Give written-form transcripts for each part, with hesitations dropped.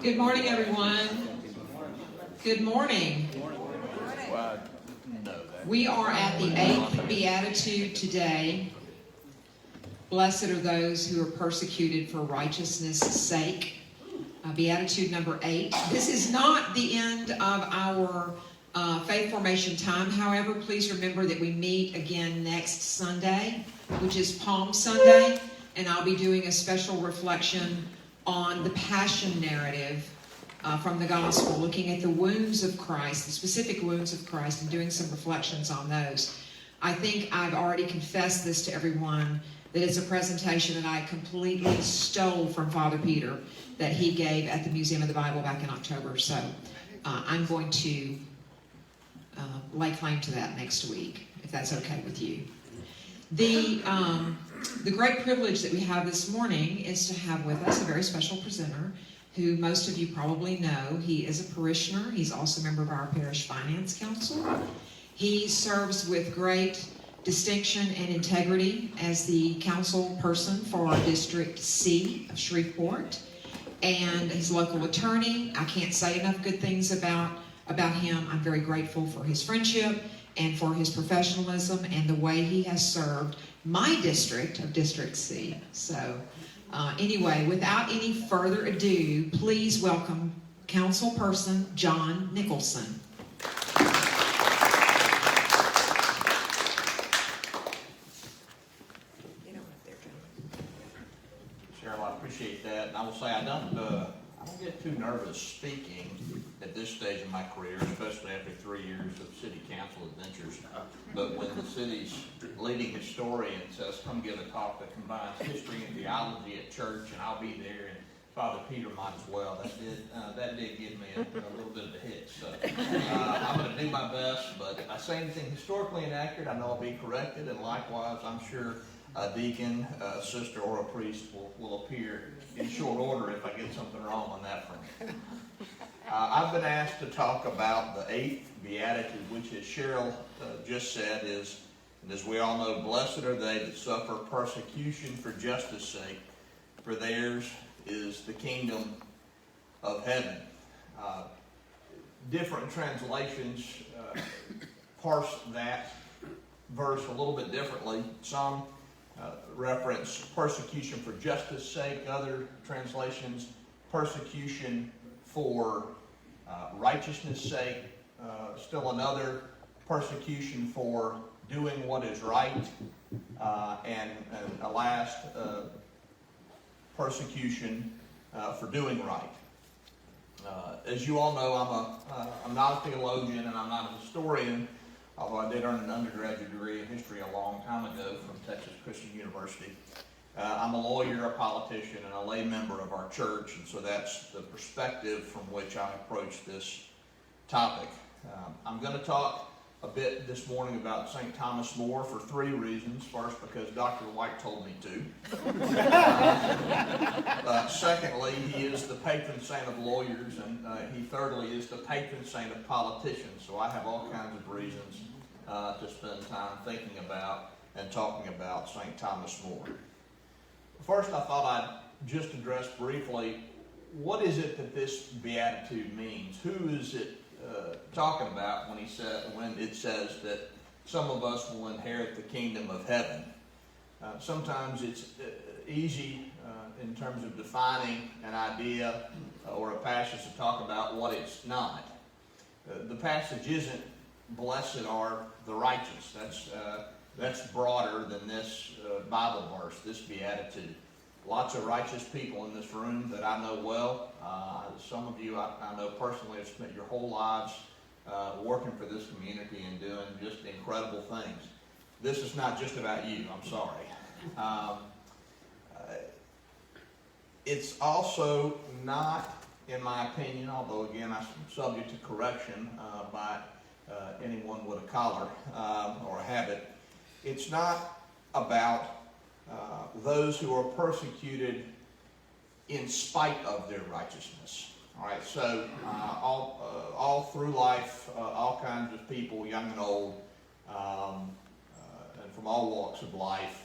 Good morning, everyone. Good morning. We are at the Eighth Beatitude today. Blessed are those who are persecuted for righteousness' sake. Beatitude number 8. This is not the end of our faith formation time. However, please remember that we meet again next Sunday, which is Palm Sunday, and I'll be doing a special reflection on the Passion narrative from the Gospel, looking at the wounds of Christ, the specific wounds of Christ, and doing some reflections on those. I think I've already confessed this to everyone, that it's a presentation that I completely stole from Father Peter that he gave at the Museum of the Bible back in October. So I'm going to lay claim to that next week, if that's okay with you. The great privilege that we have this morning is to have with us a very special presenter who most of you probably know. He is a parishioner. He's also a member of our Parish Finance Council. He serves with great distinction and integrity as the council person for District C of Shreveport and his local attorney. I can't say enough good things about him. I'm very grateful for his friendship and for his professionalism and the way he has served my district of District C. So anyway, without any further ado, please welcome Councilperson John Nickelson. Cheryl, I appreciate that, and I will say I don't get too nervous speaking at this stage of my career, especially after 3 years of city council adventures. But when the city's leading historian says, come give a talk that combines history and theology at church, and I'll be there, and Father Peter might as well, that did give me a little bit of a hit. So I'm going to do my best, but if I say anything historically inaccurate, I know I'll be corrected, and likewise, I'm sure a deacon, a sister, or a priest will appear in short order if I get something wrong on that front. I've been asked to talk about the Eighth Beatitude, which, as Cheryl just said, is, and as we all know, blessed are they that suffer persecution for justice' sake, for theirs is the kingdom of heaven. Different translations parse that verse a little bit differently. Some reference persecution for justice' sake, other translations persecution for righteousness' sake, still another persecution for doing what is right, and a last persecution for doing right. As you all know, I'm not a theologian and I'm not a historian, although I did earn an undergraduate degree in history a long time ago from Texas Christian University. I'm a lawyer, a politician, and a lay member of our church, and so that's the perspective from which I approach this topic. I'm going to talk a bit this morning about St. Thomas More for 3 reasons. First, because Dr. White told me to. Secondly, he is the patron saint of lawyers, and thirdly is the patron saint of politicians. So I have all kinds of reasons to spend time thinking about and talking about St. Thomas More. First, I thought I'd just address briefly, what is it that this beatitude means? Who is it talking about when it says that some of us will inherit the kingdom of heaven? Sometimes it's easy in terms of defining an idea or a passage to talk about what it's not. The passage isn't blessed are the righteous. That's broader than this Bible verse, this beatitude. Lots of righteous people in this room that I know well. Some of you I know personally have spent your whole lives working for this community and doing just incredible things. This is not just about you, I'm sorry. It's also not, in my opinion, although again I'm subject to correction by anyone with a collar or a habit, it's not about those who are persecuted in spite of their righteousness. All right, so all through life, all kinds of people, young and old, and from all walks of life,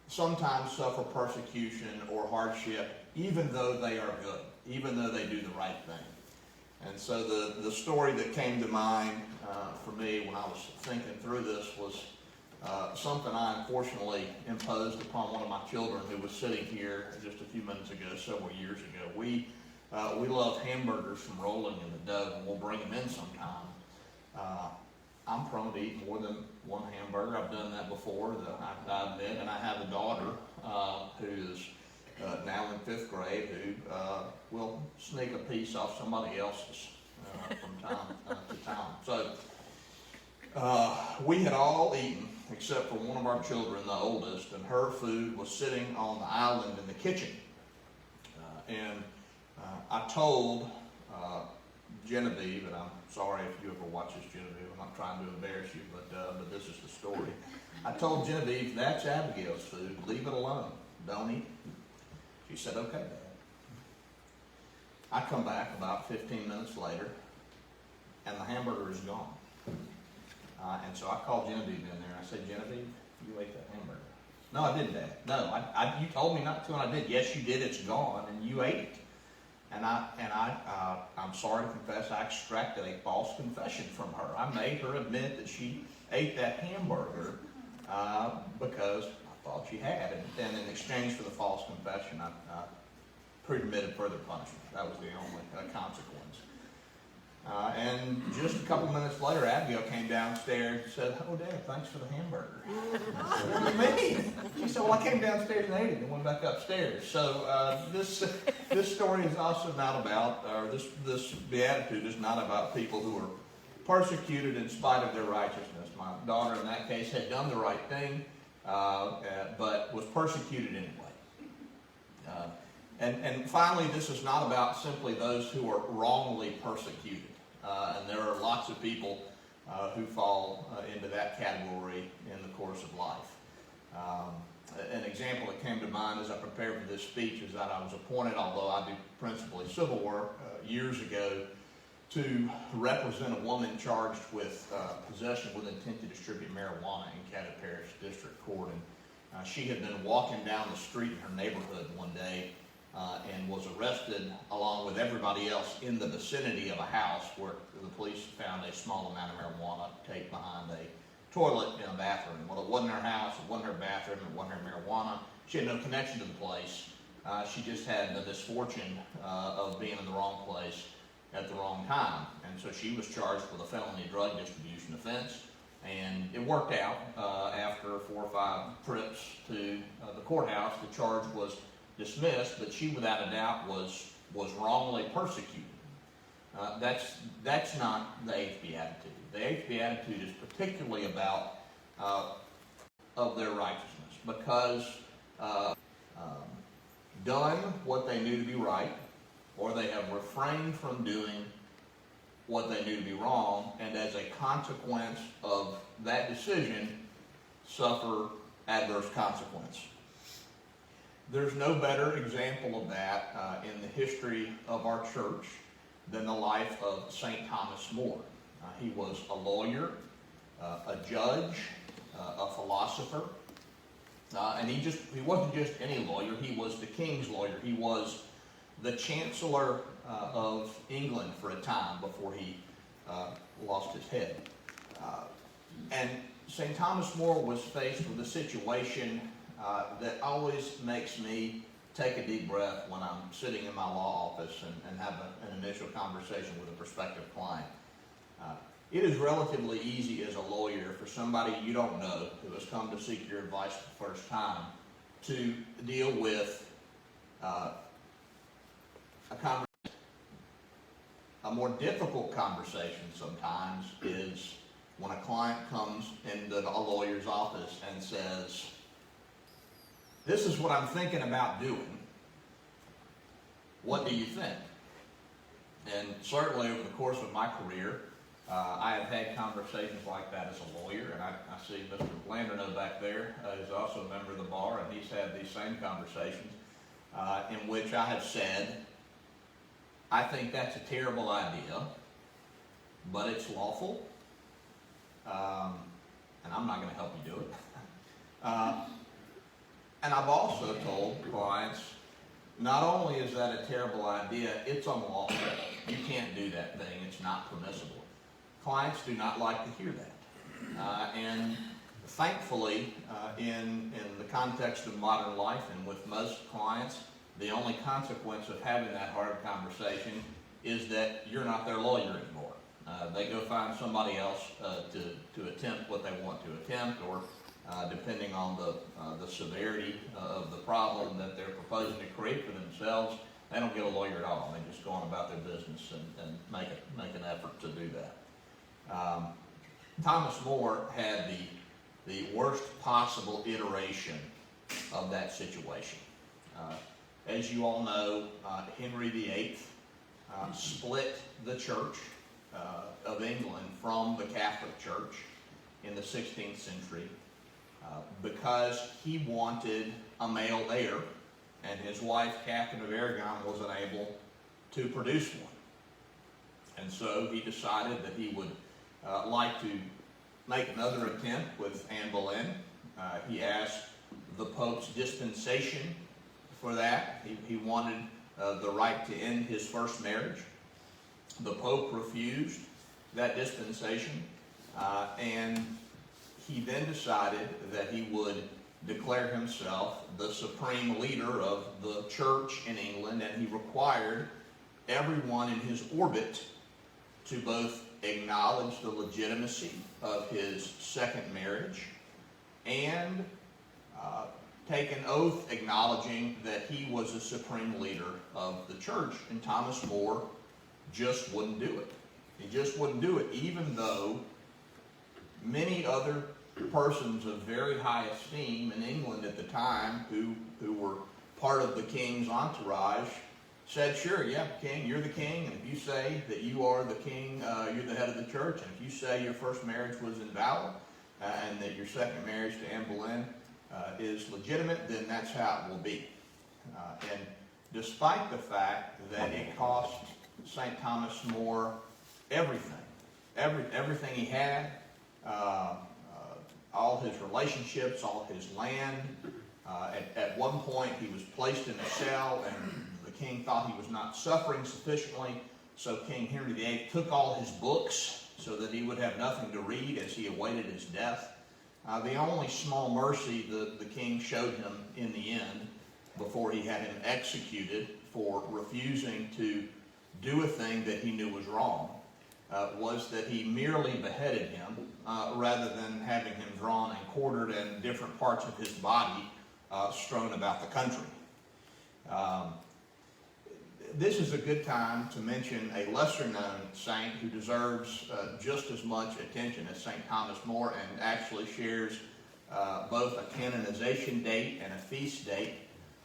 sometimes suffer persecution or hardship even though they are good, even though they do the right thing. And so the story that came to mind for me when I was thinking through this was something I unfortunately imposed upon one of my children who was sitting here just a few minutes ago, several years ago. We love hamburgers from Rolling in the Dough, and we'll bring them in sometime. I'm prone to eat more than one hamburger. I've done that before, I admit, and I have a daughter who's now in 5th grade who will sneak a piece off somebody else's from time to time. So we had all eaten except for one of our children, the oldest, and her food was sitting on the island in the kitchen. I told Genevieve, and I'm sorry if you ever watch this, Genevieve, I'm not trying to embarrass you, but this is the story. I told Genevieve, that's Abigail's food, leave it alone, don't eat it. She said, okay, Dad. I come back about 15 minutes later, and the hamburger is gone. And so I called Genevieve in there, and I said, Genevieve, you ate that hamburger. No, I didn't, Dad. No, you told me not to, and I did. Yes, you did. It's gone, and you ate it. And I'm sorry to confess, I extracted a false confession from her. I made her admit that she ate that hamburger because I thought she had. And in exchange for the false confession, I permitted further punishment. That was the only consequence. And just a couple minutes later, Abigail came downstairs and said, oh, Dad, thanks for the hamburger. I said, what do you mean? She said, well, I came downstairs and ate it and went back upstairs. So this story is also not about, or this beatitude is not about people who are persecuted in spite of their righteousness. My daughter, in that case, had done the right thing, but was persecuted anyway. And finally, this is not about simply those who are wrongly persecuted. And there are lots of people who fall into that category in the course of life. An example that came to mind as I prepared for this speech is that I was appointed, although I do principally civil work, years ago to represent a woman charged with possession with intent to distribute marijuana in Caddo Parish District Court. And she had been walking down the street in her neighborhood one day and was arrested along with everybody else in the vicinity of a house where the police found a small amount of marijuana taped behind a toilet in a bathroom. Well, it wasn't her house, it wasn't her bathroom, it wasn't her marijuana. She had no connection to the place. She just had the misfortune of being in the wrong place at the wrong time. And so she was charged with a felony drug distribution offense. And it worked out after 4 or 5 trips to the courthouse. The charge was dismissed, but she without a doubt was wrongly persecuted. That's not the Eighth Beatitude. The Eighth Beatitude is particularly about of their righteousness, because done what they knew to be right, or they have refrained from doing what they knew to be wrong, and as a consequence of that decision, suffer adverse consequence. There's no better example of that in the history of our church than the life of St. Thomas More. He was a lawyer, a judge, a philosopher, and he wasn't just any lawyer. He was the king's lawyer. He was the Chancellor of England for a time before he lost his head. And St. Thomas More was faced with a situation that always makes me take a deep breath when I'm sitting in my law office and have an initial conversation with a prospective client. It is relatively easy as a lawyer for somebody you don't know who has come to seek your advice for the first time to deal with a conversation. A more difficult conversation sometimes is when a client comes into a lawyer's office and says, this is what I'm thinking about doing. What do you think? And certainly over the course of my career, I have had conversations like that as a lawyer, and I see Mr. Landerneau back there is also a member of the bar, and he's had these same conversations in which I have said, I think that's a terrible idea, but it's lawful, and I'm not going to help you do it. And I've also told clients, Not only is that a terrible idea, it's unlawful. You can't do that thing. It's not permissible. Clients do not like to hear that. And thankfully, in the context of modern life and with most clients, the only consequence of having that hard conversation is that you're not their lawyer anymore. They go find somebody else to attempt what they want to attempt, or depending on the severity of the problem that they're proposing to create for themselves, they don't get a lawyer at all. They just go on about their business and make an effort to do that. Thomas More had the worst possible iteration of that situation. As you all know, Henry VIII split the Church of England from the Catholic Church in the 16th century because he wanted a male heir, and his wife, Catherine of Aragon, was unable to produce one. And so he decided that he would like to make another attempt with Anne Boleyn. He asked the Pope's dispensation for that. He wanted the right to end his first marriage. The Pope refused that dispensation, and he then decided that he would declare himself the supreme leader of the church in England, and he required everyone in his orbit to both acknowledge the legitimacy of his second marriage and take an oath acknowledging that he was a supreme leader of the church. And Thomas More just wouldn't do it. He just wouldn't do it, even though many other persons of very high esteem in England at the time who were part of the king's entourage said, sure, yeah, king, you're the king, and if you say that you are the king, you're the head of the church, and if you say your first marriage was invalid and that your second marriage to Anne Boleyn is legitimate, then that's how it will be. And despite the fact that it cost St. Thomas More everything he had, all his relationships, all his land. At one point, he was placed in a cell, and the king thought he was not suffering sufficiently, so King Henry VIII took all his books so that he would have nothing to read as he awaited his death. The only small mercy the king showed him in the end, before he had him executed for refusing to do a thing that he knew was wrong, was that he merely beheaded him rather than having him drawn and quartered and different parts of his body strewn about the country. This is a good time to mention a lesser-known saint who deserves just as much attention as St. Thomas More, and actually shares both a canonization date and a feast date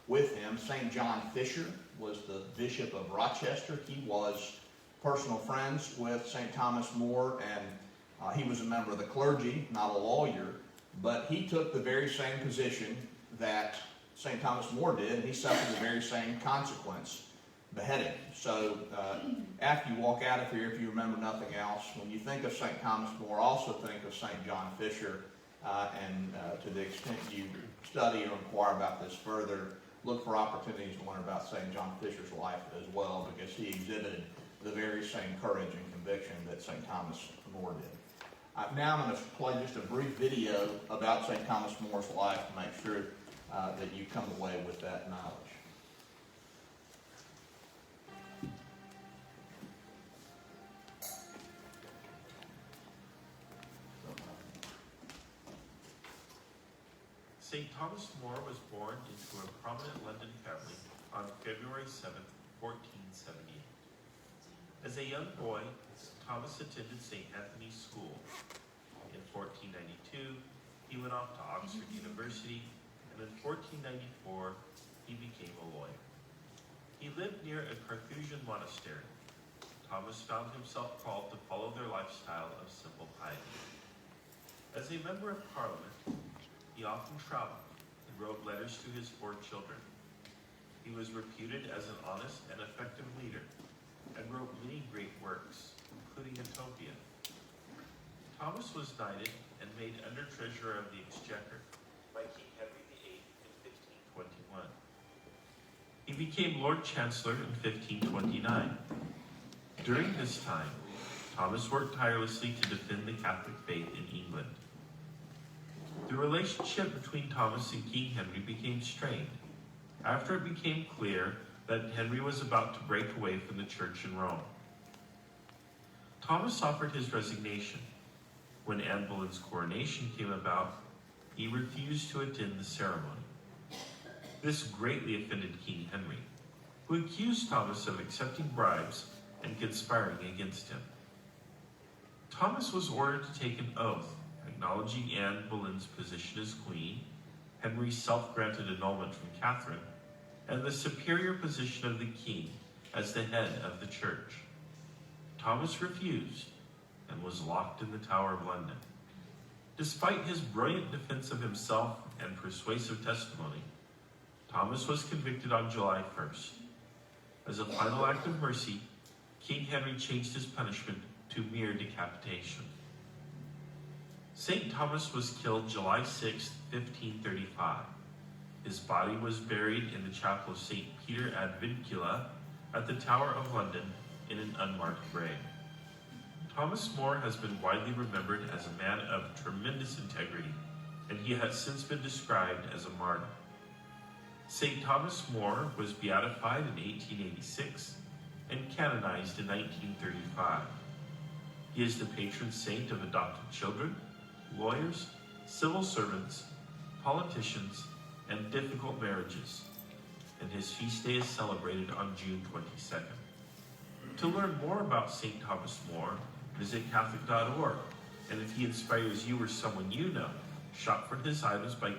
with him. St. John Fisher was the Bishop of Rochester. He was personal friends with St. Thomas More, and he was a member of the clergy, not a lawyer, but he took the very same position that St. Thomas More did, and he suffered the very same consequence, beheading. So after you walk out of here, if you remember nothing else, when you think of St. Thomas More, also think of St. John Fisher, and to the extent you study or inquire about this further, look for opportunities to learn about St. John Fisher's life as well, because he exhibited the very same courage and conviction that St. Thomas More did. Now I'm going to play just a brief video about St. Thomas More's life to make sure that you come away with that knowledge. St. Thomas More was born into a prominent London family on February 7th, 1478. As a young boy, Thomas attended St. Anthony's School. In 1492, he went off to Oxford University, and in 1494, he became a lawyer. He lived near a Carthusian monastery. Thomas found himself called to follow their lifestyle of simple piety. As a member of Parliament, he often traveled and wrote letters to his 4 children. He was reputed as an honest and effective leader, and wrote many great works, including Utopia. Thomas was knighted and made under-treasurer of the Exchequer by King Henry VIII in 1521. He became Lord Chancellor in 1529. During this time, Thomas worked tirelessly to defend the Catholic faith in England. The relationship between Thomas and King Henry became strained after it became clear that Henry was about to break away from the church in Rome. Thomas offered his resignation. When Anne Boleyn's coronation came about, he refused to attend the ceremony. This greatly offended King Henry, who accused Thomas of accepting bribes and conspiring against him. Thomas was ordered to take an oath acknowledging Anne Boleyn's position as queen, Henry's self-granted annulment from Catherine, and the superior position of the king as the head of the church. Thomas refused and was locked in the Tower of London. Despite his brilliant defense of himself and persuasive testimony, Thomas was convicted on July 1st. As a final act of mercy, King Henry changed his punishment to mere decapitation. St. Thomas was killed July 6, 1535. His body was buried in the chapel of St. Peter ad Vincula at the Tower of London in an unmarked grave. Thomas More has been widely remembered as a man of tremendous integrity, and he has since been described as a martyr. St. Thomas More was beatified in 1886 and canonized in 1935. He is the patron saint of adopted children, lawyers, civil servants, politicians, and difficult marriages, and his feast day is celebrated on June 22nd. To learn more about St. Thomas More, visit Catholic.org, and if he inspires you or someone you know, shop for his items by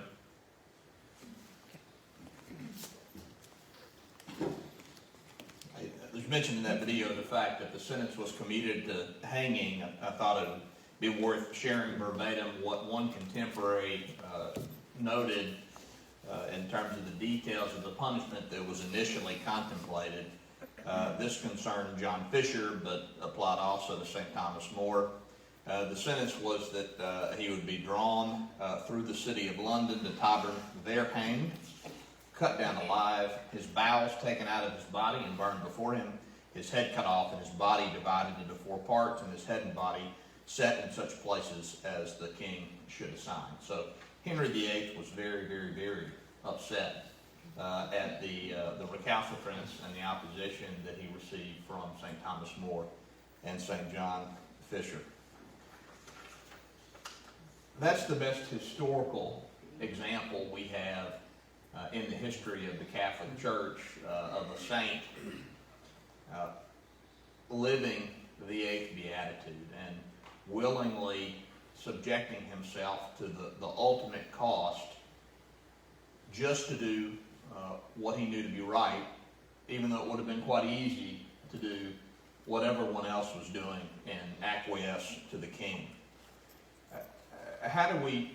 There's mentioned in that video the fact that the sentence was commuted to hanging. I thought it would be worth sharing verbatim what one contemporary noted in terms of the details of the punishment that was initially contemplated. This concerned John Fisher, but applied also to St. Thomas More. The sentence was that he would be drawn through the city of London to Tyburn, there hanged, cut down alive, his bowels taken out of his body and burned before him, his head cut off, and his body divided into 4 parts, and his head and body set in such places as the king should assign. So Henry VIII was very, very, very upset at the recalcitrance and the opposition that he received from St. Thomas More and St. John Fisher. That's the best historical example we have in the history of the Catholic Church of a saint living the Eighth Beatitude and willingly subjecting himself to the ultimate cost just to do what he knew to be right, even though it would have been quite easy to do what everyone else was doing and acquiesce to the king. How do we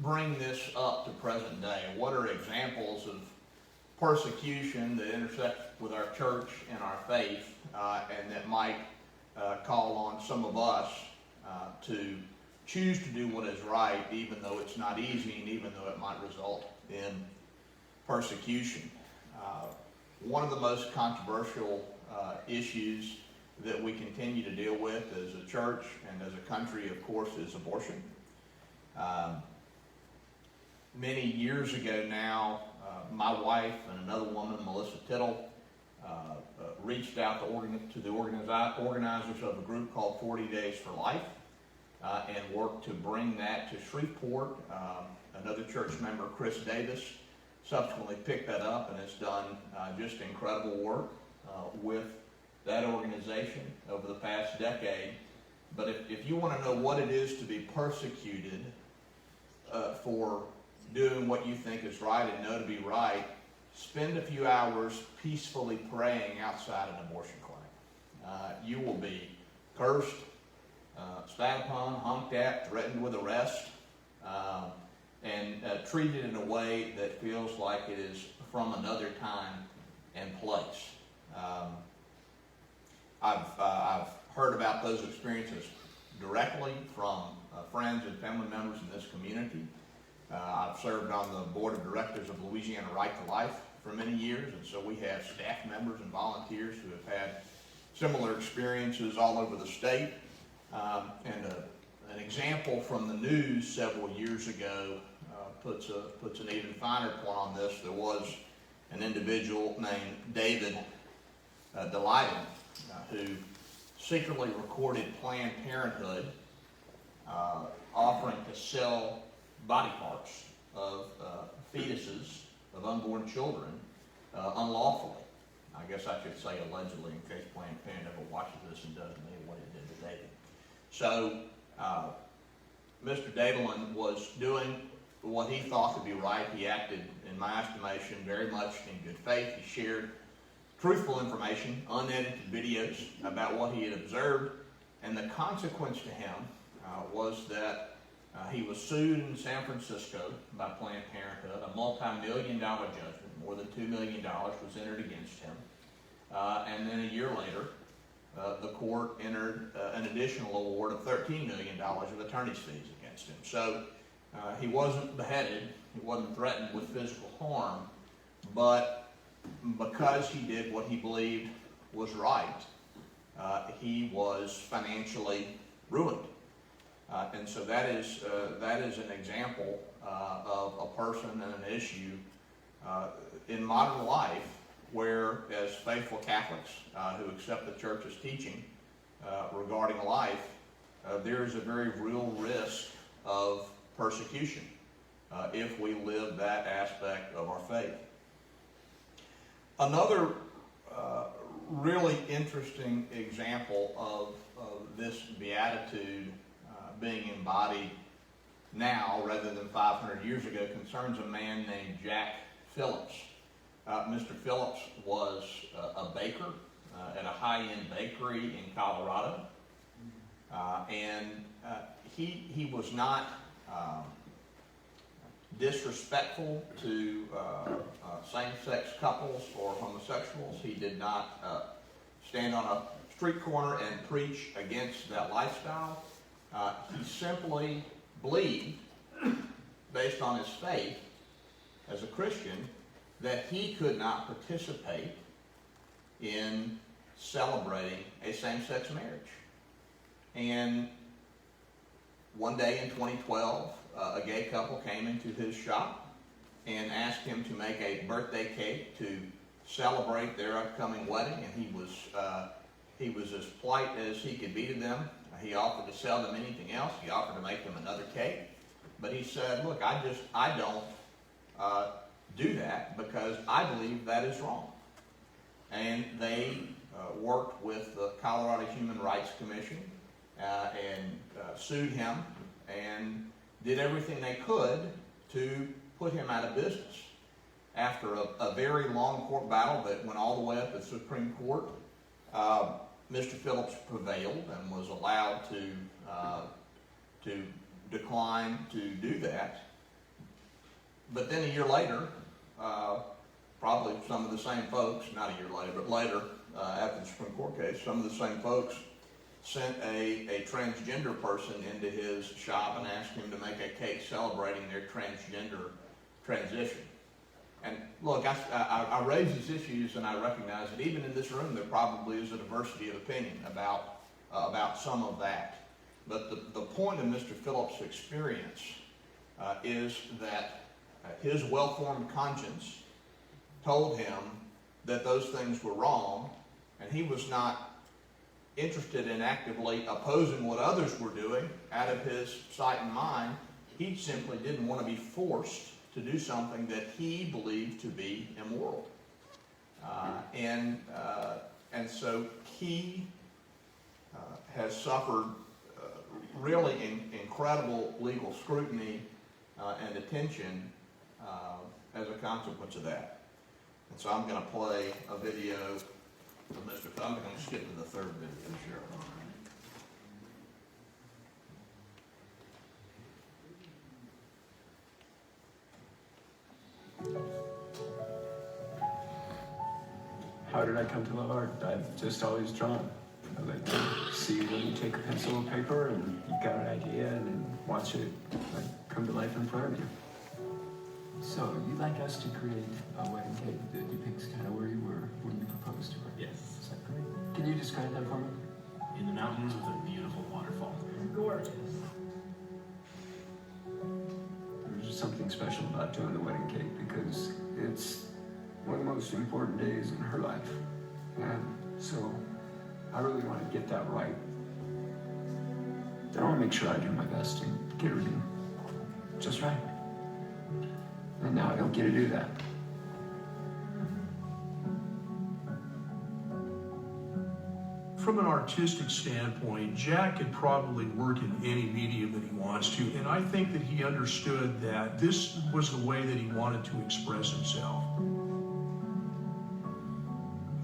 bring this up to present day? What are examples of persecution that intersect with our church and our faith and that might call on some of us to choose to do what is right, even though it's not easy and even though it might result in persecution? One of the most controversial issues that we continue to deal with as a church and as a country, of course, is abortion. Many years ago now, my wife and another woman, Melissa Tittle, reached out to the organizers of a group called 40 Days for Life and worked to bring that to Shreveport. Another church member, Chris Davis, subsequently picked that up and has done just incredible work with that organization over the past decade. But if you want to know what it is to be persecuted for doing what you think is right and know to be right, spend a few hours peacefully praying outside an abortion clinic. You will be cursed, spat upon, honked at, threatened with arrest, and treated in a way that feels like it is from another time and place. I've heard about those experiences directly from friends and family members in this community. I've served on the board of directors of Louisiana Right to Life for many years, and so we have staff members and volunteers who have had similar experiences all over the state. An example from the news several years ago puts an even finer point on this. There was an individual named David Delighted who secretly recorded Planned Parenthood offering to sell body parts of fetuses of unborn children unlawfully. I guess I should say allegedly, in case Planned Parenthood ever watches this and does me what it did to David. So Mr. Dadelin was doing what he thought to be right. He acted, in my estimation, very much in good faith. He shared truthful information, unedited videos about what he had observed, and the consequence to him was that he was sued in San Francisco by Planned Parenthood. A multi-million-dollar judgment, more than $2 million, was entered against him. And then a year later, the court entered an additional award of $13 million of attorney's fees against him. So he wasn't beheaded, he wasn't threatened with physical harm, but because he did what he believed was right, he was financially ruined. And so that is an example of a person and an issue in modern life where, as faithful Catholics who accept the Church's teaching regarding life, there is a very real risk of persecution if we live that aspect of our faith. Another really interesting example of this beatitude being embodied now rather than 500 years ago concerns a man named Jack Phillips. Mr. Phillips was a baker at a high-end bakery in Colorado, and he was not disrespectful to same-sex couples or homosexuals. He did not stand on a street corner and preach against that lifestyle. He simply believed, based on his faith as a Christian, that he could not participate in celebrating a same-sex marriage. And one day in 2012, a gay couple came into his shop and asked him to make a birthday cake to celebrate their upcoming wedding, and he was as polite as he could be to them. He offered to sell them anything else. He offered to make them another cake. But he said, look, I don't do that because I believe that is wrong. And they worked with the Colorado Human Rights Commission and sued him and did everything they could to put him out of business. After a very long court battle that went all the way up to the Supreme Court, Mr. Phillips prevailed and was allowed to decline to do that. But then a year later, probably some of the same folks, not a year later, but later after the Supreme Court case, some of the same folks sent a transgender person into his shop and asked him to make a cake celebrating their transgender transition. And look, I raise these issues and I recognize that even in this room there probably is a diversity of opinion about some of that. But the point of Mr. Phillips' experience is that his well-formed conscience told him that those things were wrong, and he was not interested in actively opposing what others were doing out of his sight and mind. He simply didn't want to be forced to do something that he believed to be immoral. And so he has suffered really incredible legal scrutiny and attention as a consequence of that. And so I'm going to play a video of Mr. I'm going to skip to the third video, sure. How did I come to the art? I've just always drawn. I like to see when you take a pencil and paper and you've got an idea and then watch it like come to life in front of you. So you'd like us to create a wedding cake that depicts kind of where you were when you proposed to her? Yes. Is that great? Can you describe that for me? In the mountains with a beautiful waterfall. Gorgeous. There's just something special about doing the wedding cake because it's one of the most important days in her life. And so I really want to get that right. I want to make sure I do my best and get everything just right. And now I don't get to do that. From an artistic standpoint, Jack could probably work in any medium that he wants to, and I think that he understood that this was the way that he wanted to express himself.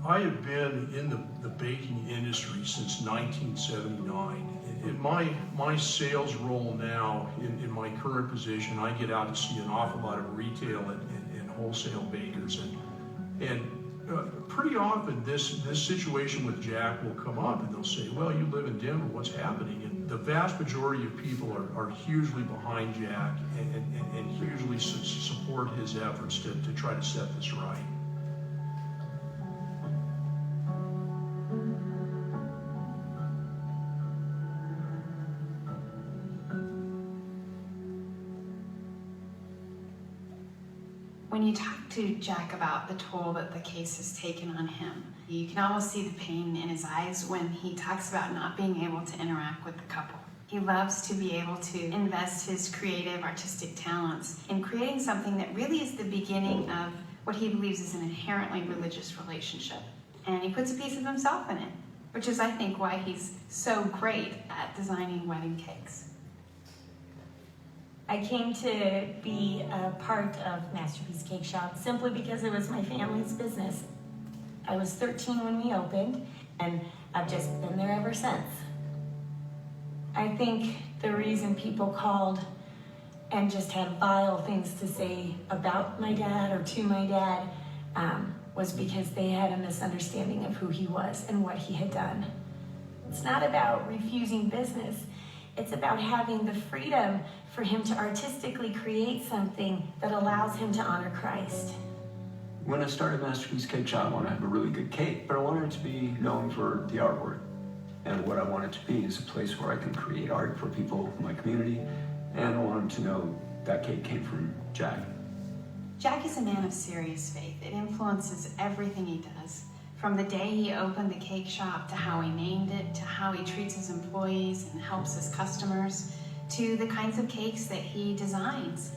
I have been in the baking industry since 1979. In my sales role now, in my current position, I get out to see an awful lot of retail and wholesale bakers, and pretty often this situation with Jack will come up, and they'll say, well, you live in Denver, what's happening? And the vast majority of people are hugely behind Jack and hugely support his efforts to try to set this right. When you talk to Jack about the toll that the case has taken on him, you can almost see the pain in his eyes when he talks about not being able to interact with the couple. He loves to be able to invest his creative, artistic talents in creating something that really is the beginning of what he believes is an inherently religious relationship. And he puts a piece of himself in it, which is, I think, why he's so great at designing wedding cakes. I came to be a part of Masterpiece Cake Shop simply because it was my family's business. I was 13 when we opened, and I've just been there ever since. I think the reason people called and just had vile things to say about my dad or to my dad was because they had a misunderstanding of who he was and what he had done. It's not about refusing business. It's about having the freedom for him to artistically create something that allows him to honor Christ. When I started Masterpiece Cake Shop, I want to have a really good cake, but I wanted it to be known for the artwork. And what I want it to be is a place where I can create art for people in my community, and I want them to know that cake came from Jack. Jack is a man of serious faith. It influences everything he does. From the day he opened the cake shop, to how he named it, to how he treats his employees and helps his customers, to the kinds of cakes that he designs.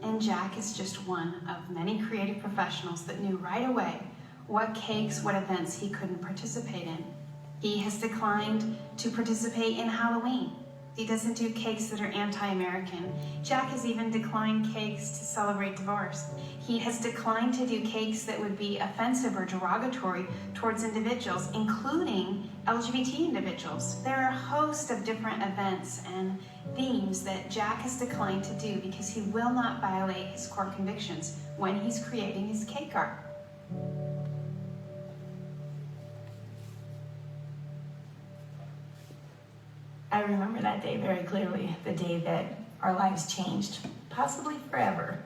And Jack is just one of many creative professionals that knew right away what cakes, what events he couldn't participate in. He has declined to participate in Halloween. He doesn't do cakes that are anti-American. Jack has even declined cakes to celebrate divorce. He has declined to do cakes that would be offensive or derogatory towards individuals, including LGBT individuals. There are a host of different events and themes that Jack has declined to do because he will not violate his core convictions when he's creating his cake art. I remember that day very clearly, the day that our lives changed, possibly forever.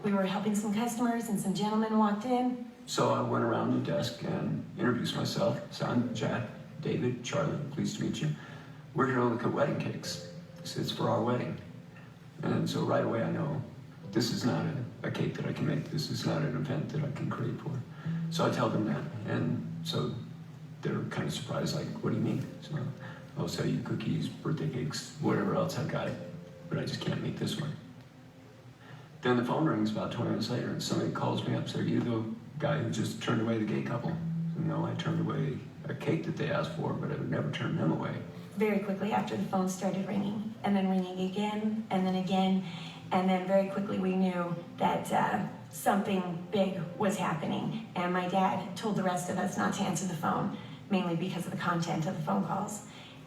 We were helping some customers and some gentlemen walked in. So I went around the desk and introduced myself. So I'm Jack, David, Charlie, pleased to meet you. We're here to look at wedding cakes. It's for our wedding. And so right away I know this is not a cake that I can make. This is not an event that I can create for. So I tell them that. And so they're kind of surprised, like, what do you mean? So I'll sell you cookies, birthday cakes, whatever else I got, but I just can't make this one. Then the phone rings about 20 minutes later and somebody calls me up and says, are you the guy who just turned away the gay couple? So, no, I turned away a cake that they asked for, but I would never turn them away. Very quickly after the phone started ringing, and then ringing again, and then very quickly we knew that something big was happening. And my dad told the rest of us not to answer the phone, mainly because of the content of the phone calls.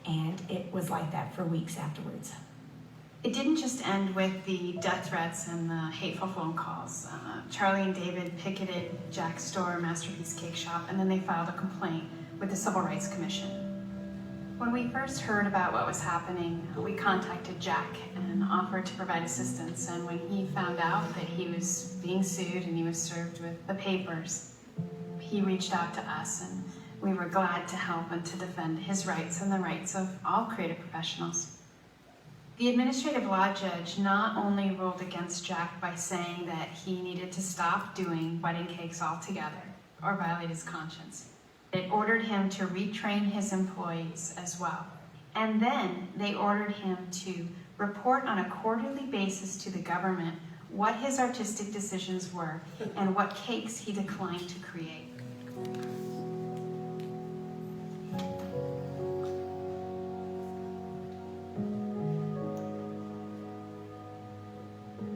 And it was like that for weeks afterwards. It didn't just end with the death threats and the hateful phone calls. Charlie and David picketed Jack's store, Masterpiece Cake Shop, and then they filed a complaint with the Civil Rights Commission. When we first heard about what was happening, we contacted Jack and offered to provide assistance. And when he found out that he was being sued and he was served with the papers, he reached out to us, and we were glad to help and to defend his rights and the rights of all creative professionals. The administrative law judge not only ruled against Jack by saying that he needed to stop doing wedding cakes altogether or violate his conscience, it ordered him to retrain his employees as well. And then they ordered him to report on a quarterly basis to the government what his artistic decisions were and what cakes he declined to create.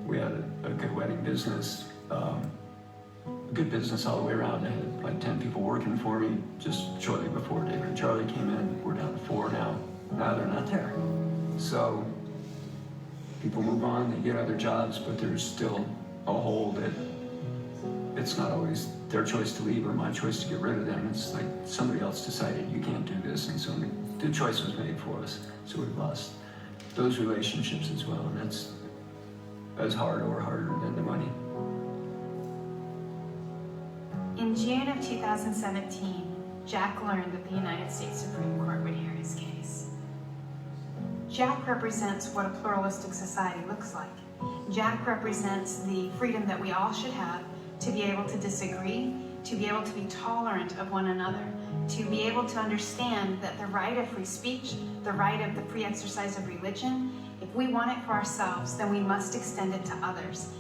We had a good wedding business, good business all the way around. I had like 10 people working for me just shortly before David and Charlie came in. We're down to 4 now. Now they're not there. So people move on, they get other jobs, but there's still a hole that it's not always their choice to leave or my choice to get rid of them. It's like somebody else decided you can't do this, and so the choice was made for us. So we've lost those relationships as well, and that's as hard or harder than the money. In June of 2017, Jack learned that the United States Supreme Court would hear his case. Jack represents what a pluralistic society looks like. Jack represents the freedom that we all should have to be able to disagree, to be able to be tolerant of one another, to be able to understand that the right of free speech, the right of the free exercise of religion, if we want it for ourselves, then we must extend it to others.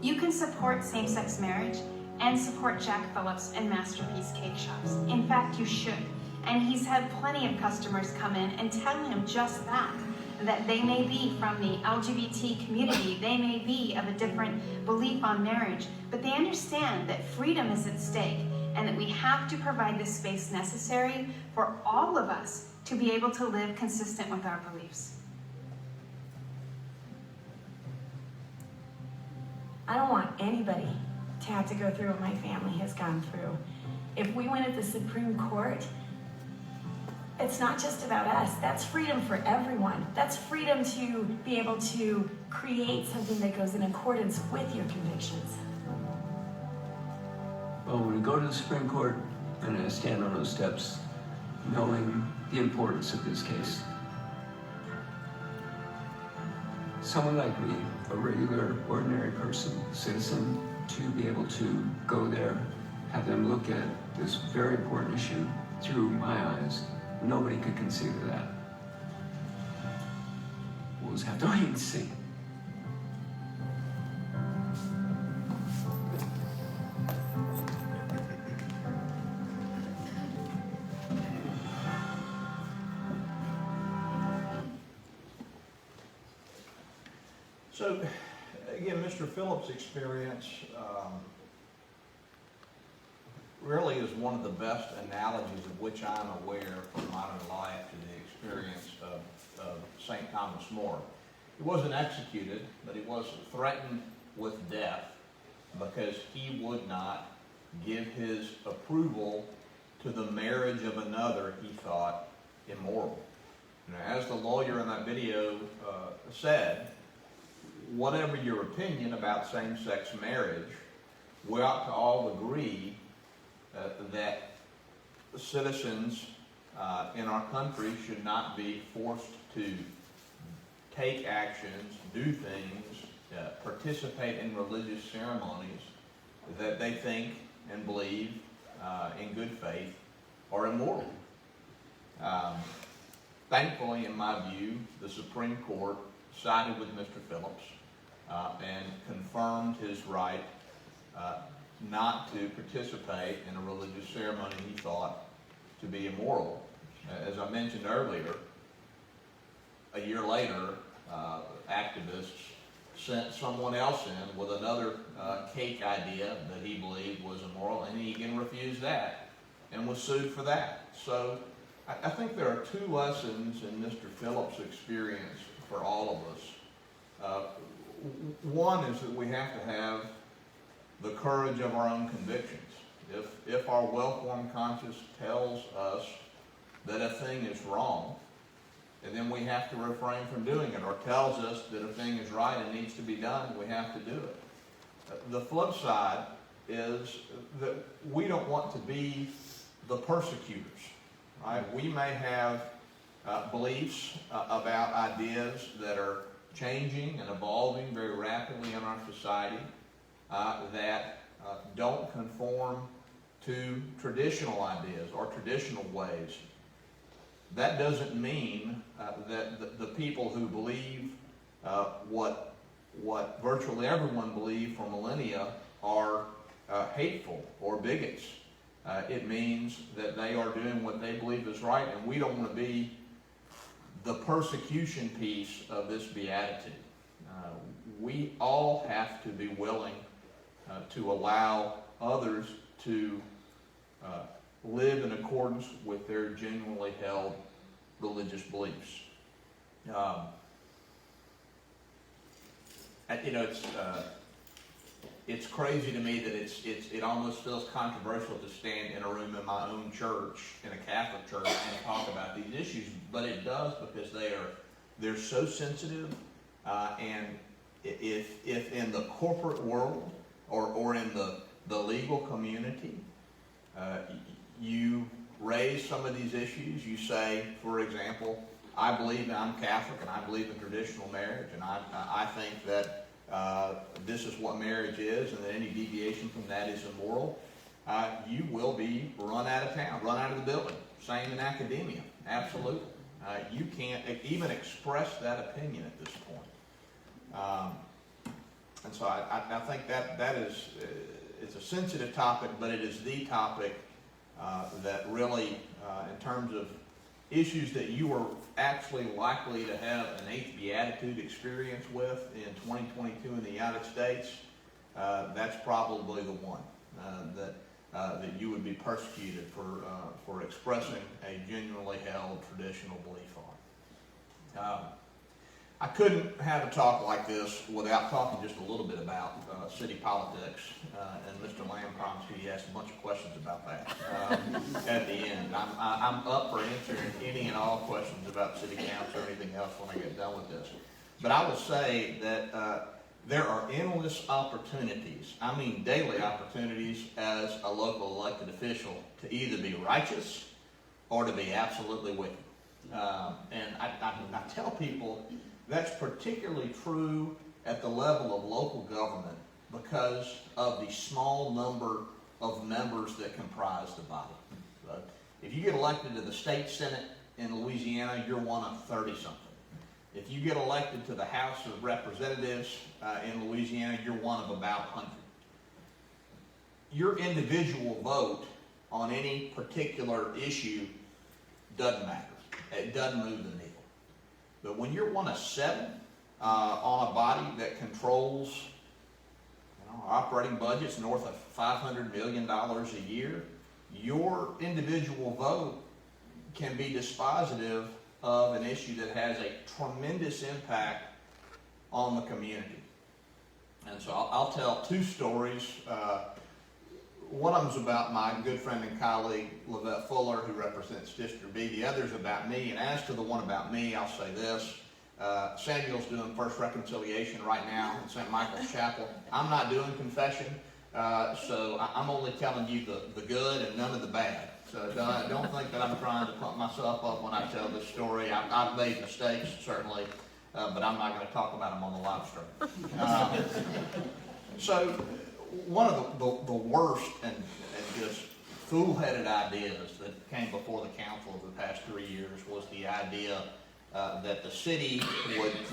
You can support same-sex marriage and support Jack Phillips and Masterpiece Cake Shops. In fact, you should. And he's had plenty of customers come in and tell him just that they may be from the LGBT community, they may be of a different belief on marriage, but they understand that freedom is at stake and that we have to provide the space necessary for all of us to be able to live consistent with our beliefs. I don't want anybody to have to go through what my family has gone through. If we win at the Supreme Court, it's not just about us. That's freedom for everyone. That's freedom to be able to create something that goes in accordance with your convictions. Well, when we go to the Supreme Court and I stand on those steps, knowing the importance of this case, someone like me, a regular, ordinary person, citizen, to be able to go there, have them look at this very important issue through my eyes, nobody could conceive of that. We'll just have to wait and see. So, again, Mr. Phillips' experience really is one of the best analogies of which I'm aware from modern life to the experience of St. Thomas More. He wasn't executed, but he was threatened with death because he would not give his approval to the marriage of another he thought immoral. Now, as the lawyer in that video said, whatever your opinion about same-sex marriage, we ought to all agree that citizens in our country should not be forced to take actions, do things, participate in religious ceremonies that they think and believe in good faith are immoral. Thankfully, in my view, the Supreme Court sided with Mr. Phillips and confirmed his right not to participate in a religious ceremony he thought to be immoral. As I mentioned earlier, a year later, activists sent someone else in with another cake idea that he believed was immoral, and he again refused that and was sued for that. So I think there are two lessons in Mr. Phillips' experience for all of us. One is that we have to have the courage of our own convictions. If our well-formed conscience tells us that a thing is wrong, and then we have to refrain from doing it, or tells us that a thing is right and needs to be done, we have to do it. The flip side is that we don't want to be the persecutors, right? We may have beliefs about ideas that are changing and evolving very rapidly in our society that don't conform to traditional ideas or traditional ways. That doesn't mean that the people who believe what virtually everyone believed for millennia are hateful or bigots. It means that they are doing what they believe is right, and we don't want to be the persecution piece of this beatitude. We all have to be willing to allow others to live in accordance with their genuinely held religious beliefs. It's crazy to me that it almost feels controversial to stand in a room in my own church, in a Catholic church, and talk about these issues, but it does, because they're so sensitive, and if in the corporate world or in the legal community, you raise some of these issues. You say, for example, I believe, and I'm Catholic, and I believe in traditional marriage, and I think that this is what marriage is, and that any deviation from that is immoral. You will be run out of town, run out of the building. Same in academia, absolutely. You can't even express that opinion at this point. And so I think that is, it's a sensitive topic, but it is the topic that really, in terms of issues that you are actually likely to have an Eighth Beatitude experience with in 2022 in the United States, that's probably the one that you would be persecuted for expressing a genuinely held traditional belief on. I couldn't have a talk like this without talking just a little bit about city politics, and Mr. Lamb promised he asked a bunch of questions about that at the end. I'm up for answering any and all questions about city council or anything else when I get done with this. But I will say that there are endless opportunities, I mean daily opportunities, as a local elected official to either be righteous or to be absolutely wicked. And I tell people that's particularly true at the level of local government because of the small number of members that comprise the body. So if you get elected to the state senate in Louisiana, you're one of 30-something. If you get elected to the House of Representatives in Louisiana, you're one of about 100. Your individual vote on any particular issue doesn't matter. It doesn't move the needle. But when you're one of 7 on a body that controls operating budgets north of $500 million a year, your individual vote can be dispositive of an issue that has a tremendous impact on the community. And so I'll tell 2 stories. One of them's about my good friend and colleague, Lavette Fuller, who represents District B. The other's about me. And as to the one about me, I'll say this. Samuel's doing first reconciliation right now in St. Michael's Chapel. I'm not doing confession, so I'm only telling you the good and none of the bad. So don't think that I'm trying to pump myself up when I tell this story. I've made mistakes, certainly, but I'm not going to talk about them on the live stream. So one of the worst and just fool-headed ideas that came before the council over the past 3 years was the idea that the city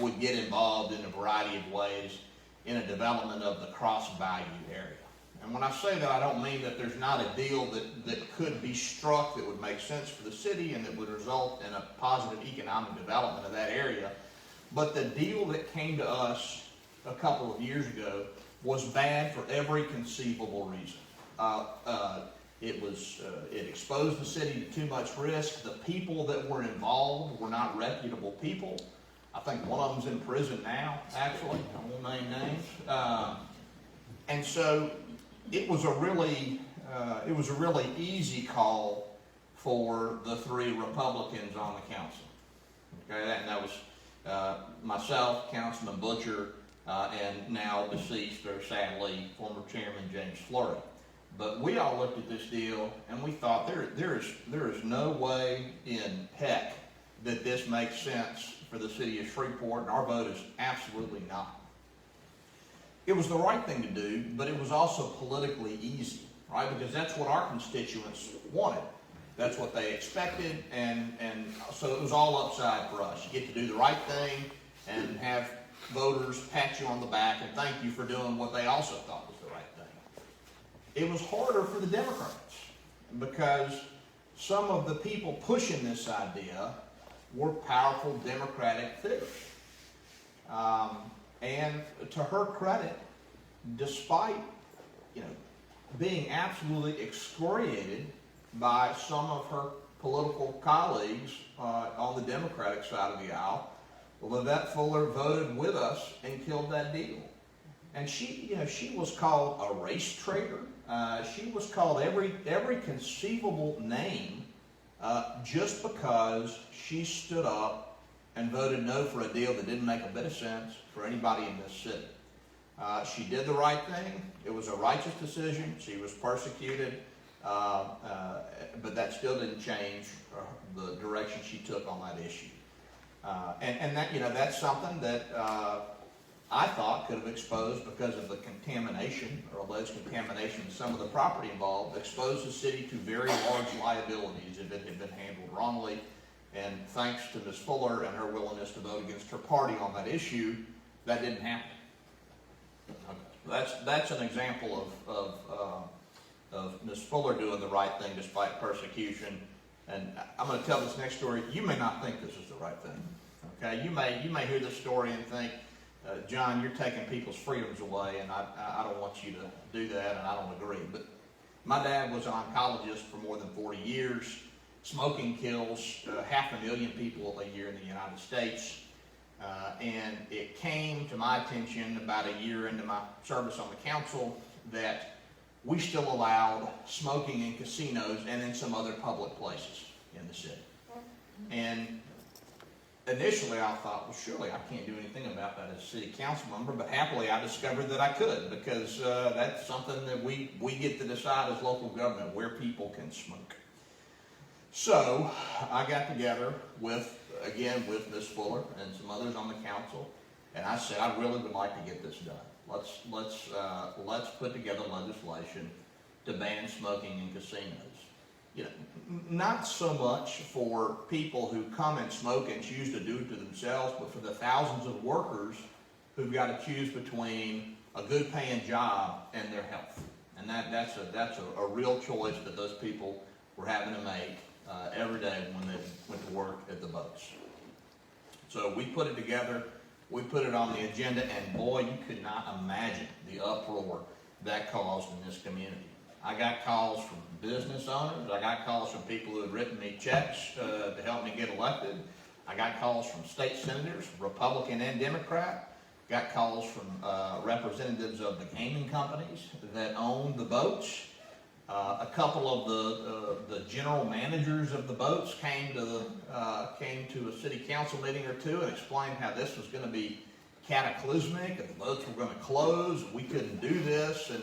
would get involved in a variety of ways in a development of the cross-value area. And when I say that, I don't mean that there's not a deal that could be struck that would make sense for the city and that would result in a positive economic development of that area. But the deal that came to us a couple of years ago was bad for every conceivable reason. It exposed the city to too much risk. The people that were involved were not reputable people. I think one of them's in prison now, actually. I won't name names. And so it was a really easy call for the 3 Republicans on the council. Okay, and that was myself, Councilman Butcher, and now deceased, or sadly, former Chairman James Flurry. But we all looked at this deal and we thought there is no way in heck that this makes sense for the city of Shreveport, and our vote is absolutely not. It was the right thing to do, but it was also politically easy, right? Because that's what our constituents wanted. That's what they expected, and so it was all upside for us. You get to do the right thing and have voters pat you on the back and thank you for doing what they also thought was the right thing. It was harder for the Democrats because some of the people pushing this idea were powerful Democratic figures. And to her credit, despite being absolutely excoriated by some of her political colleagues on the Democratic side of the aisle, Levette Fuller voted with us and killed that deal. And she was called a race traitor. She was called every conceivable name just because she stood up and voted no for a deal that didn't make a bit of sense for anybody in this city. She did the right thing. It was a righteous decision. She was persecuted, but that still didn't change the direction she took on that issue. And that that's something that I thought could have exposed, because of the contamination or alleged contamination of some of the property involved, exposed the city to very large liabilities if it had been handled wrongly. And thanks to Ms. Fuller and her willingness to vote against her party on that issue, that didn't happen. That's an example of Ms. Fuller doing the right thing despite persecution. And I'm going to tell this next story. You may not think this is the right thing. Okay, you may hear this story and think, John, you're taking people's freedoms away, and I don't want you to do that, and I don't agree. But my dad was an oncologist for more than 40 years. Smoking kills 500,000 people a year in the United States. And it came to my attention about a year into my service on the council that we still allowed smoking in casinos and in some other public places in the city. And initially I thought, well, surely I can't do anything about that as a city council member, but happily I discovered that I could, because that's something that we get to decide as local government, where people can smoke. So I got together with Ms. Fuller and some others on the council, and I said, I really would like to get this done. Let's put together legislation to ban smoking in casinos. Not so much for people who come and smoke and choose to do it to themselves, but for the thousands of workers who've got to choose between a good paying job and their health. And that's a real choice that those people were having to make every day when they went to work at the boats. So we put it together, we put it on the agenda, and boy, you could not imagine the uproar that caused in this community. I got calls from business owners, I got calls from people who had written me checks to help me get elected. I got calls from state senators, Republican and Democrat. Got calls from representatives of the gaming companies that own the boats. A couple of the general managers of the boats came to a city council meeting or two and explained how this was going to be cataclysmic and the boats were going to close. We couldn't do this, and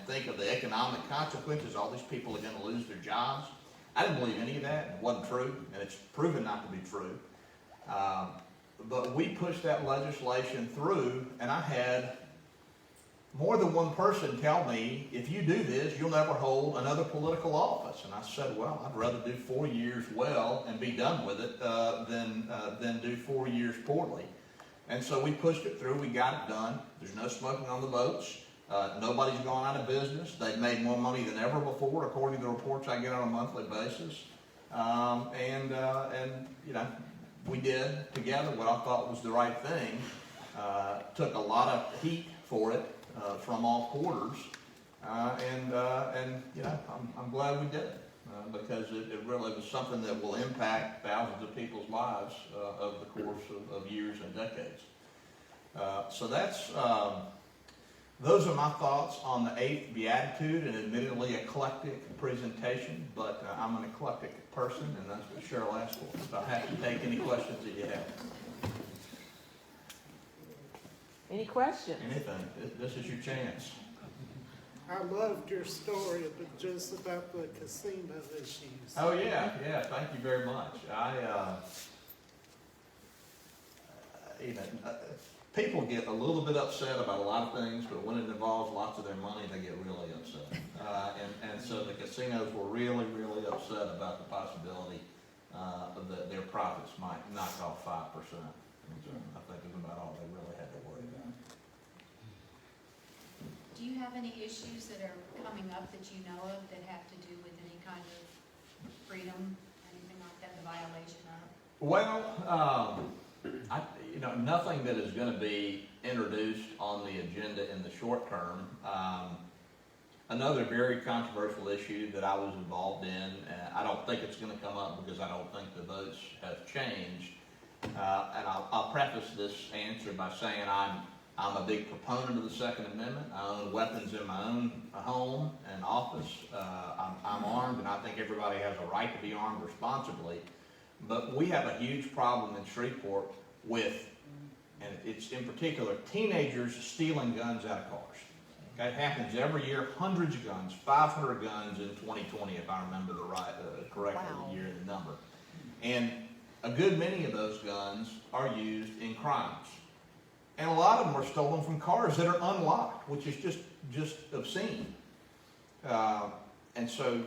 think of the economic consequences. All these people are going to lose their jobs. I didn't believe any of that. It wasn't true, and it's proven not to be true. But we pushed that legislation through, and I had more than one person tell me, if you do this, you'll never hold another political office. And I said, well, I'd rather do 4 years well and be done with it than do 4 years poorly. And so we pushed it through. We got it done. There's no smoking on the boats. Nobody's gone out of business. They've made more money than ever before, according to the reports I get on a monthly basis. We did together what I thought was the right thing. Took a lot of heat for it from all quarters, I'm glad we did it because it really was something that will impact thousands of people's lives over the course of years and decades. So those are my thoughts on the Eighth Beatitude, an admittedly eclectic presentation, but I'm an eclectic person, and that's what Cheryl asked for. So I have to take any questions that you have. Any questions? Anything. This is your chance. I loved your story, but just about the casino issues. Oh, yeah. Thank you very much. People get a little bit upset about a lot of things, but when it involves lots of their money, they get really upset. And so the casinos were really, really upset about the possibility that their profits might knock off 5%. I think is about all they really had to worry about. Do you have any issues that are coming up that you know of that have to do with any kind of freedom, anything like that, the violation of? Well, nothing that is going to be introduced on the agenda in the short term. Another very controversial issue that I was involved in, I don't think it's going to come up because I don't think the votes have changed. And I'll preface this answer by saying I'm a big proponent of the Second Amendment. I own weapons in my own home and office. I'm armed, and I think everybody has a right to be armed responsibly. But we have a huge problem in Shreveport with, and it's in particular, teenagers stealing guns out of cars. Okay, it happens every year, hundreds of guns, 500 guns in 2020, if I remember correctly, the year and the number. And a good many of those guns are used in crimes. And a lot of them are stolen from cars that are unlocked, which is just obscene. And so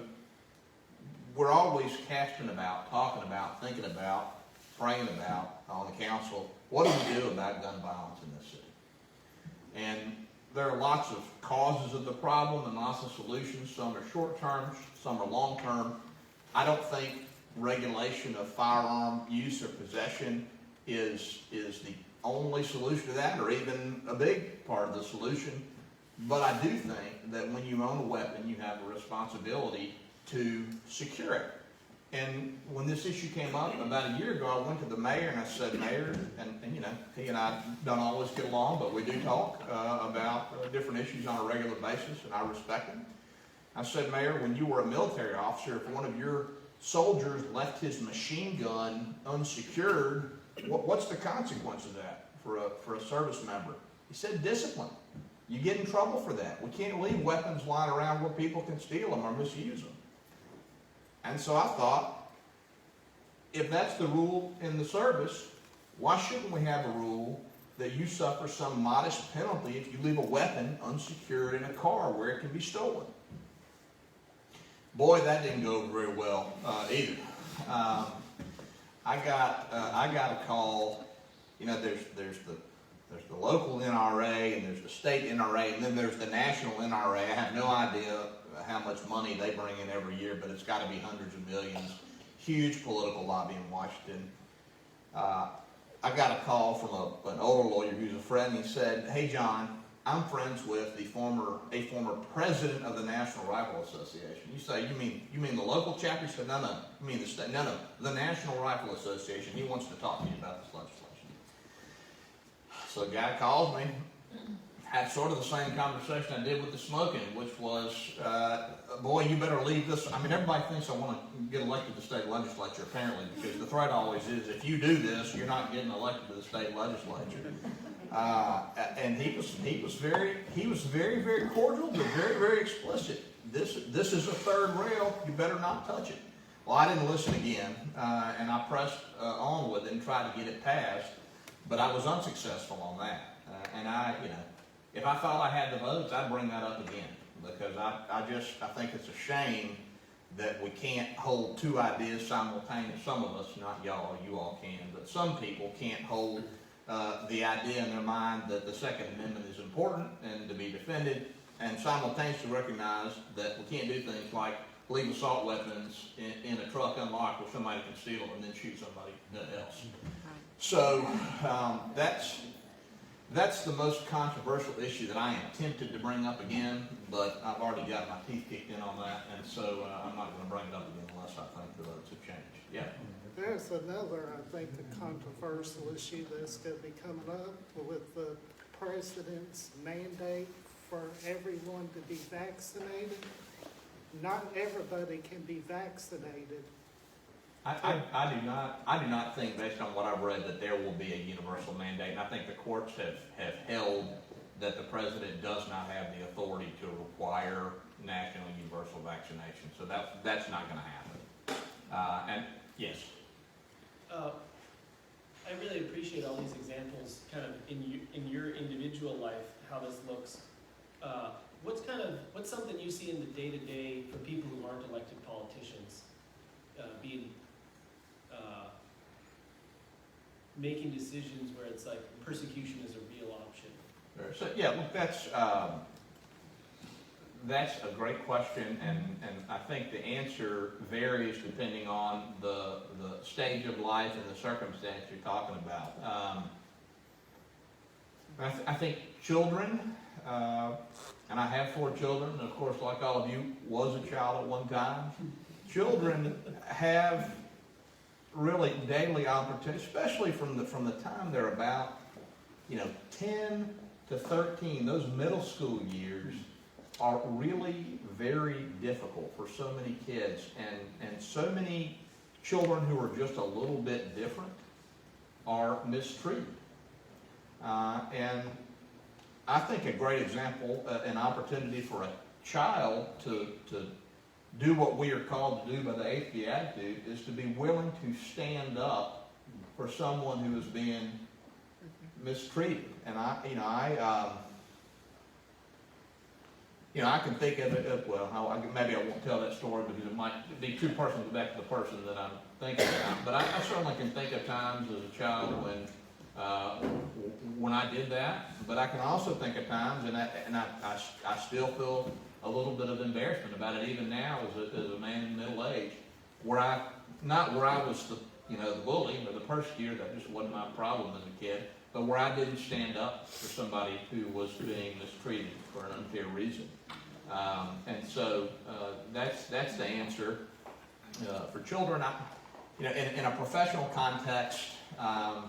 we're always casting about, talking about, thinking about, praying about on the council, what do we do about gun violence in this city? And there are lots of causes of the problem and lots of solutions. Some are short-term, some are long-term. I don't think regulation of firearm use or possession is the only solution to that, or even a big part of the solution. But I do think that when you own a weapon, you have a responsibility to secure it. And when this issue came up about a year ago, I went to the mayor and I said, Mayor, and he and I don't always get along, but we do talk about different issues on a regular basis, and I respect him. I said, Mayor, when you were a military officer, if one of your soldiers left his machine gun unsecured, what's the consequence of that for a service member? He said, discipline. You get in trouble for that. We can't leave weapons lying around where people can steal them or misuse them. And so I thought, if that's the rule in the service, why shouldn't we have a rule that you suffer some modest penalty if you leave a weapon unsecured in a car where it can be stolen? Boy, that didn't go very well either. I got a call. There's the local NRA and there's the state NRA and then there's the national NRA. I have no idea how much money they bring in every year, but it's got to be hundreds of millions. Huge political lobby in Washington. I got a call from an older lawyer who's a friend. He said, "Hey John, I'm friends with a former president of the National Rifle Association." You say, you mean the local chapter? He said, no, you mean the state? No, the National Rifle Association. He wants to talk to you about this legislation. So a guy calls me, had sort of the same conversation I did with the smoking, which was, boy, you better leave this. I mean, everybody thinks I want to get elected to the state legislature, apparently, because the threat always is, if you do this, you're not getting elected to the state legislature. And he was very, very cordial, but very, very explicit. This is a third rail. You better not touch it. Well, I didn't listen again, and I pressed on with it and tried to get it passed, but I was unsuccessful on that. And if I thought I had the votes, I'd bring that up again, because I think it's a shame that we can't hold two ideas simultaneously. Some of us, not y'all, you all can, but some people can't hold the idea in their mind that the Second Amendment is important and to be defended, and simultaneously recognize that we can't do things like leave assault weapons in a truck unlocked where somebody can steal them and then shoot somebody else. So that's the most controversial issue that I am tempted to bring up again, but I've already got my teeth kicked in on that, and so I'm not going to bring it up again unless I think the votes have changed. Yeah. There's another, I think, the controversial issue that's going to be coming up with the president's mandate for everyone to be vaccinated? Not everybody can be vaccinated. I do not think, based on what I've read, that there will be a universal mandate. And I think the courts have held that the president does not have the authority to require national universal vaccination. So that's not going to happen. And yes. I really appreciate all these examples, kind of in your individual life, how this looks. What's something you see in the day-to-day for people who aren't elected politicians, making decisions where it's like persecution is a real option? So yeah, look, that's a great question, and I think the answer varies depending on the stage of life and the circumstance you're talking about. I think children, and I have 4 children, and of course, like all of you, was a child at one time. Children have really daily opportunities, especially from the time they're about 10 to 13. Those middle school years are really very difficult for so many kids, and so many children who are just a little bit different are mistreated. And I think a great example, an opportunity for a child to do what we are called to do by the Eighth Beatitude, is to be willing to stand up for someone who is being mistreated. And I can think of it, maybe I won't tell that story because it might be too personal back to the person that I'm thinking about. But I certainly can think of times as a child when I did that. But I can also think of times, and I still feel a little bit of embarrassment about it even now as a man in middle age, where I was the bully or the persecutor. That just wasn't my problem as a kid. But where I didn't stand up for somebody who was being mistreated for an unfair reason. And so that's the answer for children. In a professional context, I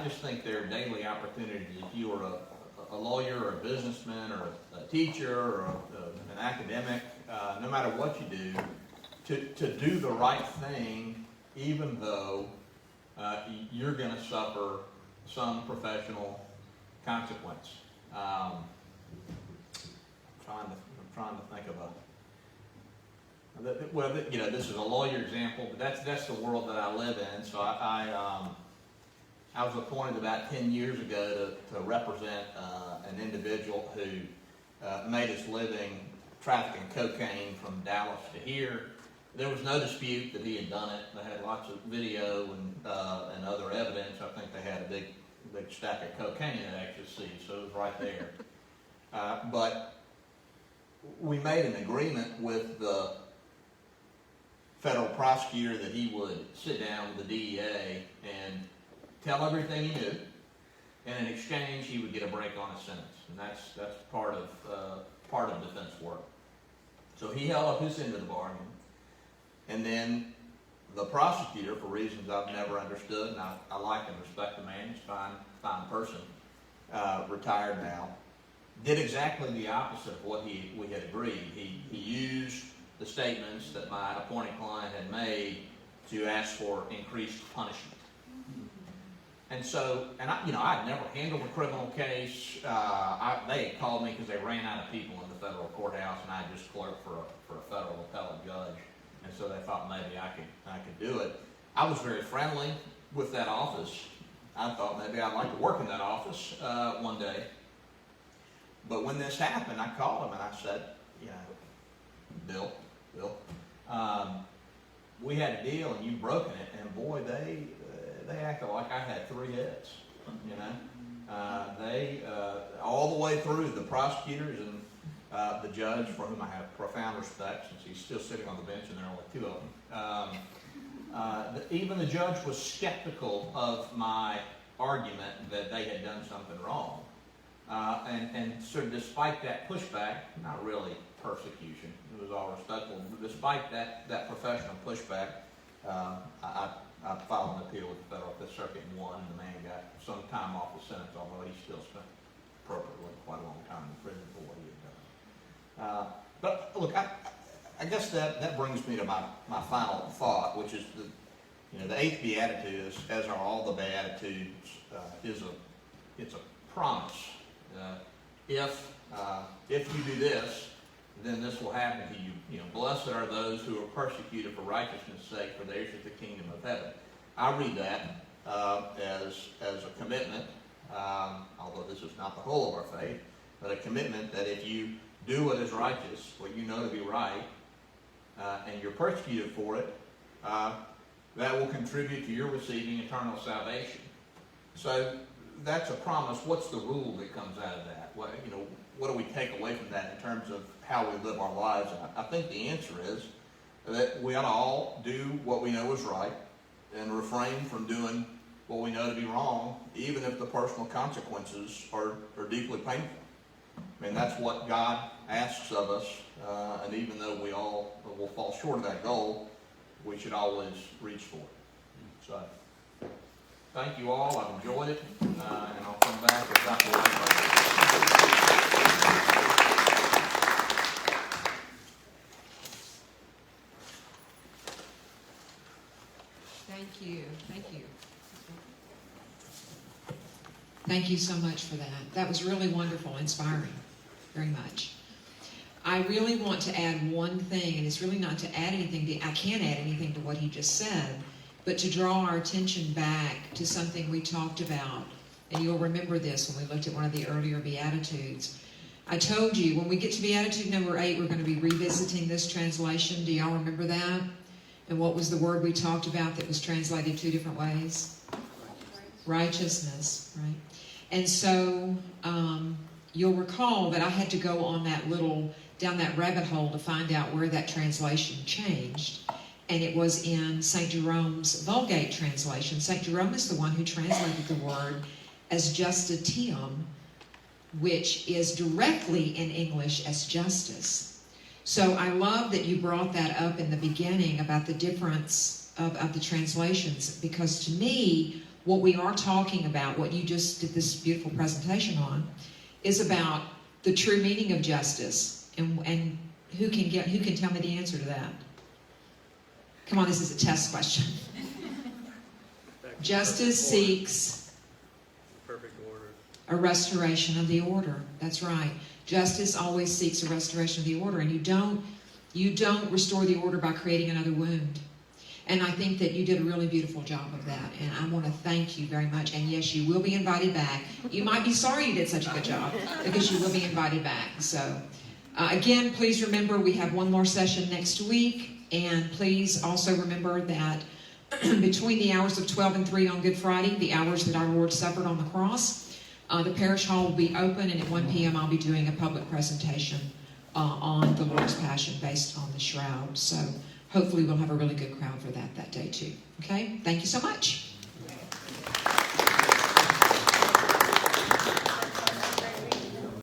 just think there are daily opportunities. If you are a lawyer or a businessman or a teacher or an academic, no matter what you do, to do the right thing, even though you're going to suffer some professional consequence. I'm trying to think of this is a lawyer example, but that's the world that I live in. So I was appointed about 10 years ago to represent an individual who made his living trafficking cocaine from Dallas to here. There was no dispute that he had done it. They had lots of video and other evidence. I think they had a big stack of cocaine in ecstasy, so it was right there. But we made an agreement with the federal prosecutor that he would sit down with the DEA and tell everything he knew, and in exchange he would get a break on his sentence, and that's part of defense work. So he held up his end of the bargain. And then the prosecutor, for reasons I've never understood, and I like and respect the man, he's a fine person, retired now, did exactly the opposite of what we had agreed. He used the statements that my appointed client had made to ask for increased punishment. And so, I had never handled a criminal case. They had called me because they ran out of people in the federal courthouse, and I had just clerked for a federal appellate judge. And so they thought maybe I could do it. I was very friendly with that office. I thought maybe I'd like to work in that office one day. But when this happened, I called him and I said, Bill, we had a deal and you've broken it. And boy, they acted like I had 3 heads. They all the way through, the prosecutors and the judge, for whom I have profound respect, since he's still sitting on the bench and there are only 2 of them. Even the judge was skeptical of my argument that they had done something wrong. And so despite that pushback, not really persecution, it was all respectful, but despite that professional pushback, I filed an appeal with the Federal Fifth Circuit and won, and the man got some time off the sentence, although he still spent appropriately, quite a long time in prison for what he had done. But look, I guess that brings me to my final thought, which is the Eighth Beatitude, as are all the Beatitudes, it's a promise. If you do this, then this will happen to you. Blessed are those who are persecuted for righteousness' sake, for theirs is the kingdom of heaven. I read that as a commitment, although this is not the whole of our faith, but a commitment that if you do what is righteous, what you know to be right, and you're persecuted for it, that will contribute to your receiving eternal salvation. So that's a promise. What's the rule that comes out of that? What do we take away from that in terms of how we live our lives? And I think the answer is that we ought to all do what we know is right and refrain from doing what we know to be wrong, even if the personal consequences are deeply painful. I mean, that's what God asks of us, and even though we all will fall short of that goal, we should always reach for it. So, thank you all. I've enjoyed it, and I'll come back if Dr. White. Thank you. Thank you. Thank you so much for that. That was really wonderful, inspiring, very much. I really want to add one thing, and it's really not to add anything. I can't add anything to what he just said, but to draw our attention back to something we talked about. And you'll remember this when we looked at one of the earlier Beatitudes. I told you, when we get to Beatitude number 8, we're going to be revisiting this translation. Do y'all remember that? And what was the word we talked about that was translated 2 different ways? Righteousness, right? And so you'll recall that I had to go on down that rabbit hole to find out where that translation changed. And it was in St. Jerome's Vulgate translation. St. Jerome is the one who translated the word as justitium, which is directly in English as justice. So I love that you brought that up in the beginning about the difference of the translations, because to me, what we are talking about, what you just did this beautiful presentation on, is about the true meaning of justice. And who can tell me the answer to that? Come on, this is a test question. Justice seeks perfect order. A restoration of the order. That's right. Justice always seeks a restoration of the order, and you don't restore the order by creating another wound. And I think that you did a really beautiful job of that, and I want to thank you very much. And yes, you will be invited back. You might be sorry you did such a good job, because you will be invited back. So again, please remember we have one more session next week, and please also remember that between the hours of 12 and 3 on Good Friday, the hours that our Lord suffered on the cross, the parish hall will be open, and at 1 p.m. I'll be doing a public presentation on the Lord's Passion based on the shroud. So hopefully we'll have a really good crowd for that day too. Okay? Thank you so much.